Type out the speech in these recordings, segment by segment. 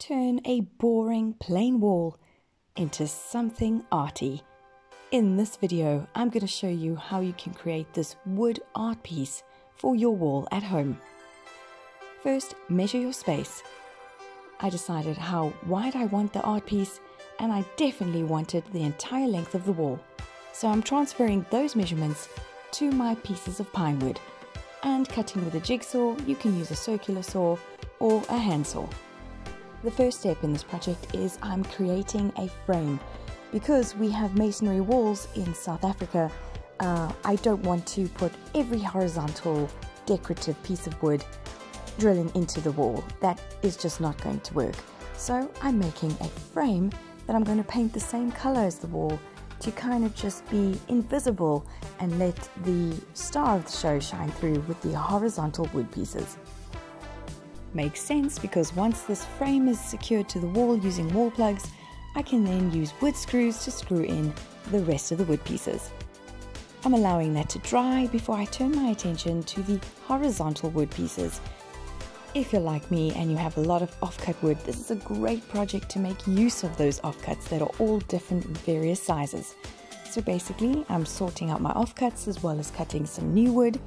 turn a boring plain wall into something arty. In this video, I'm going to show you how you can create this wood art piece for your wall at home. First, measure your space. I decided how wide I want the art piece, and I definitely wanted the entire length of the wall. So I'm transferring those measurements to my pieces of pine wood. And cutting with a jigsaw, you can use a circular saw or a handsaw. The first step in this project is I'm creating a frame. Because we have masonry walls in South Africa, I don't want to put every horizontal decorative piece of wood drilling into the wall. That is just not going to work. So I'm making a frame that I'm going to paint the same color as the wall to kind of just be invisible and let the star of the show shine through with the horizontal wood pieces. Makes sense because once this frame is secured to the wall using wall plugs, I can then use wood screws to screw in the rest of the wood pieces. I'm allowing that to dry before I turn my attention to the horizontal wood pieces. If you're like me and you have a lot of offcut wood, this is a great project to make use of those offcuts that are all different various sizes. So basically, I'm sorting out my offcuts as well as cutting some new wood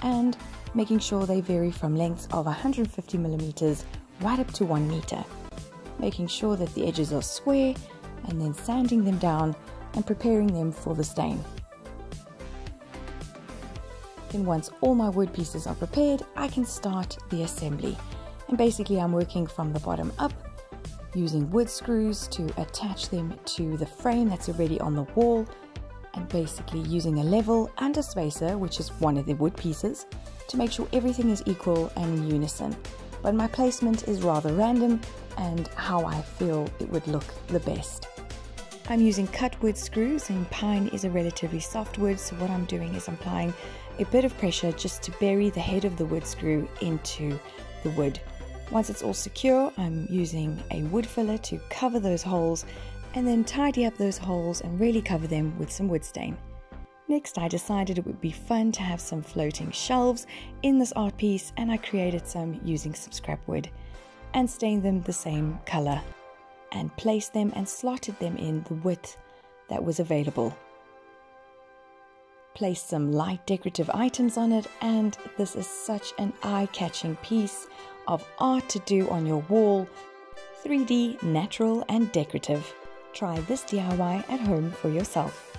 and making sure they vary from lengths of 150 millimeters right up to 1 meter. Making sure that the edges are square and then sanding them down and preparing them for the stain. Then once all my wood pieces are prepared, I can start the assembly. And basically I'm working from the bottom up, using wood screws to attach them to the frame that's already on the wall, and basically using a level and a spacer, which is one of the wood pieces, to make sure everything is equal and in unison. But my placement is rather random and how I feel it would look the best. I'm using cut wood screws, and pine is a relatively soft wood, so what I'm doing is I'm applying a bit of pressure just to bury the head of the wood screw into the wood. Once it's all secure, I'm using a wood filler to cover those holes and then tidy up those holes and really cover them with some wood stain. Next, I decided it would be fun to have some floating shelves in this art piece, and I created some using some scrap wood and stained them the same color and placed them and slotted them in the width that was available. Placed some light decorative items on it, and this is such an eye-catching piece of art to do on your wall. 3D, natural and decorative. Try this DIY at home for yourself.